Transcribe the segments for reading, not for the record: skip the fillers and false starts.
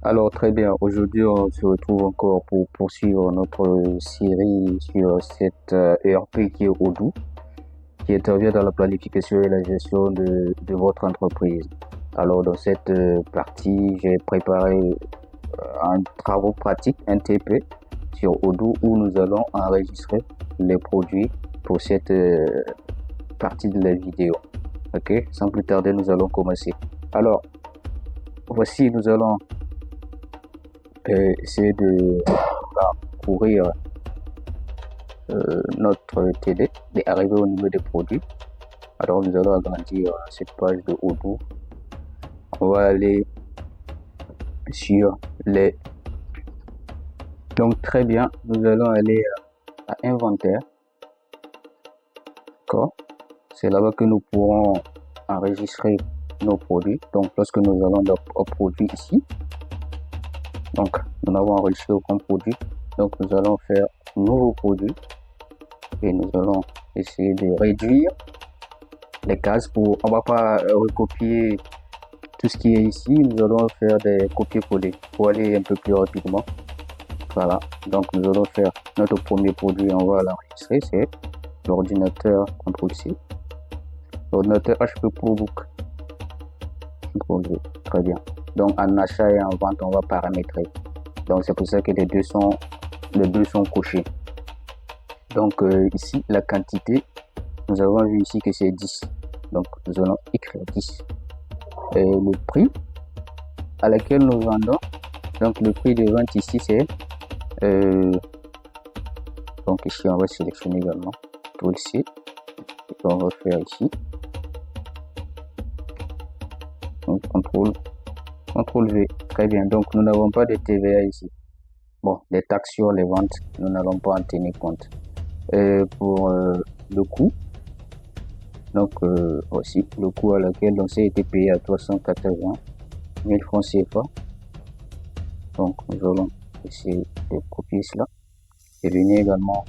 Alors très bien, aujourd'hui on se retrouve encore pour poursuivre notre série sur cette ERP qui est Odoo, qui intervient dans la planification et la gestion de votre entreprise. Alors dans cette partie, j'ai préparé un travaux pratique, un TP sur Odoo où nous allons enregistrer les produits pour cette partie de la vidéo. Ok, sans plus tarder, nous allons commencer. Alors, voici, nous allons essayer de courir notre télé et arriver au niveau des produits. Alors nous allons agrandir cette page de Odoo. On va aller sur les... Donc très bien, nous allons aller à inventaire. D'accord. C'est là-bas que nous pourrons enregistrer nos produits. Donc lorsque nous allons au produit ici, donc nous avons enregistré aucun produit, donc nous allons faire nouveau produit et nous allons essayer de réduire les cases pour, on va pas recopier tout ce qui est ici, nous allons faire des copier-coller pour aller un peu plus rapidement. Voilà, donc nous allons faire notre premier produit, on va l'enregistrer, c'est l'ordinateur CTRL-C, l'ordinateur HP ProBook. Très bien. Donc en achat et en vente, on va paramétrer. Donc c'est pour ça que les deux sont cochés. Donc ici, la quantité, nous avons vu ici que c'est 10. Donc nous allons écrire 10. Et le prix à laquelle nous vendons, donc le prix de vente ici c'est donc ici on va sélectionner également tout le site. On va faire ici. Donc CTRL V. Très bien. Donc nous n'avons pas de TVA ici. Bon, les taxes sur les ventes, nous n'allons pas en tenir compte. Pour le coût, donc aussi le coût à laquelle on s'est été payé à 380 000 francs CFA. Donc nous allons essayer de copier cela et venir également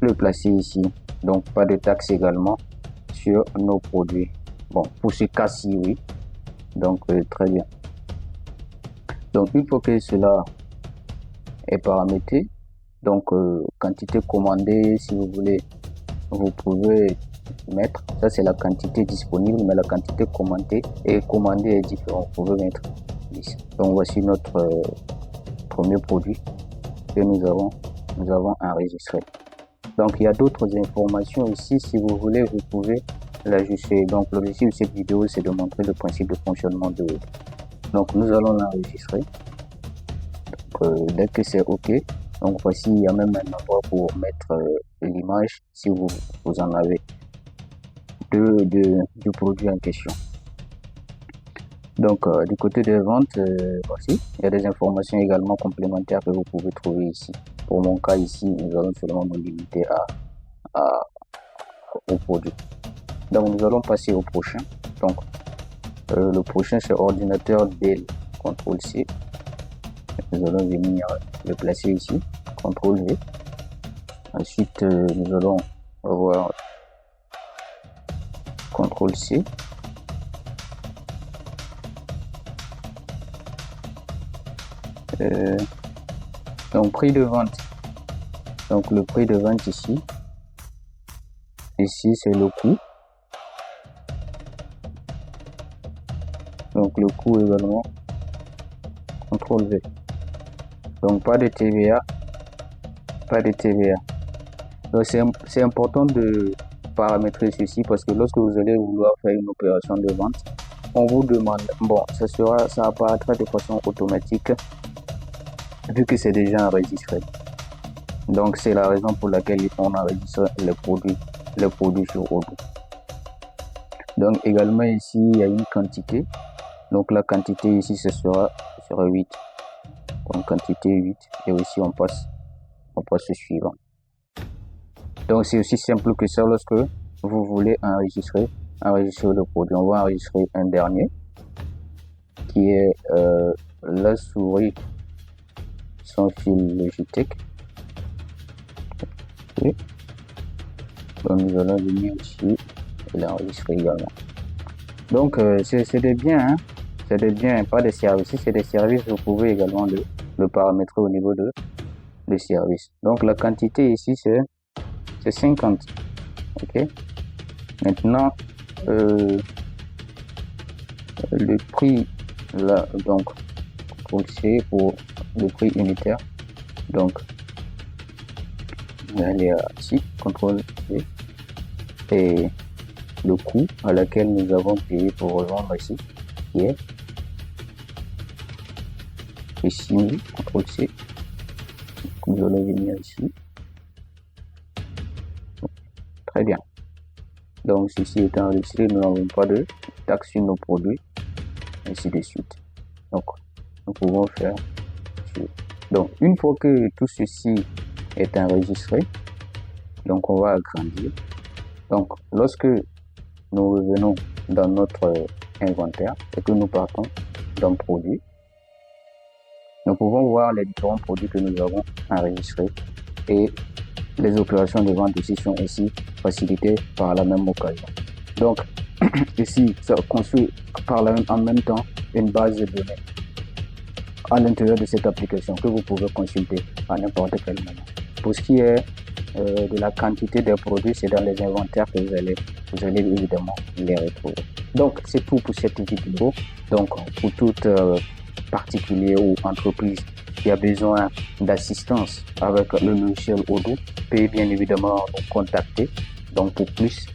le placer ici. Donc pas de taxes également sur nos produits. Bon, pour ce cas-ci, oui. Donc très bien. Donc une fois que cela est paramétré, donc quantité commandée, si vous voulez, vous pouvez mettre, ça c'est la quantité disponible, mais la quantité commandée est différente. Vous pouvez mettre 10. Donc voici notre premier produit que nous avons enregistré. Donc il y a d'autres informations ici, si vous voulez, vous pouvez l'ajuster. Donc l'objectif de cette vidéo, c'est de montrer le principe de fonctionnement de Odoo. Donc nous allons l'enregistrer. Dès que c'est OK, donc voici, il y a même un endroit pour mettre l'image si vous en avez du produit en question. Donc du côté des ventes, voici, il y a des informations également complémentaires que vous pouvez trouver ici. Pour mon cas ici, nous allons seulement nous limiter au produit. Donc nous allons passer au prochain. Donc le prochain c'est ordinateur Dell. CTRL-C. Nous allons venir le placer ici. CTRL-V. Ensuite nous allons avoir CTRL-C. Donc prix de vente. Donc le prix de vente ici. Ici c'est le coût. Donc le coût également. CTRL-V. Donc pas de TVA. Pas de TVA. Donc c'est important de paramétrer ceci parce que lorsque vous allez vouloir faire une opération de vente, on vous demande, bon, ça apparaîtra de façon automatique vu que c'est déjà enregistré. Donc c'est la raison pour laquelle on enregistre les produits sur Odoo. Donc également ici il y a une quantité. Donc la quantité ici ce sera 8. Donc quantité 8 et aussi on passe au suivant. Donc c'est aussi simple que ça lorsque vous voulez enregistrer le produit. On va enregistrer un dernier qui est la souris sans fil Logitech. Okay. Donc nous allons venir ici et l'enregistrer également. Donc c'est bien, hein? c'est des biens, pas des services. Si c'est des services, vous pouvez également le paramétrer au niveau de service. Donc la quantité ici c'est 50. Ok. Maintenant le prix là, donc C pour le prix unitaire. Donc on va aller ici, CTRL V, et le coût à laquelle nous avons payé pour revendre ici, qui est ici, CTRL C. Vous allez venir ici. Très bien. Donc ceci est enregistré, nous n'avons pas de taxe sur nos produits, ainsi de suite. Donc nous pouvons faire donc une fois que tout ceci est enregistré, donc on va agrandir. Donc lorsque nous revenons dans notre inventaire et que nous partons dans produit, nous pouvons voir les différents produits que nous avons enregistrés et les opérations de vente ici sont ici facilitées par la même occasion. Donc ici ça construit en même temps une base de données à l'intérieur de cette application que vous pouvez consulter à n'importe quel moment. Pour ce qui est de la quantité des produits, c'est dans les inventaires que vous allez évidemment les retrouver. Donc c'est tout pour cette vidéo. Donc pour toute particulier ou entreprise qui a besoin d'assistance avec le logiciel Odoo, peut bien évidemment nous contacter donc pour plus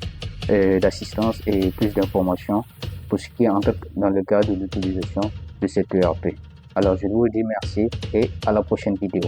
d'assistance et plus d'informations pour ce qui est dans le cadre de l'utilisation de cet ERP. Alors je vous dis merci et à la prochaine vidéo.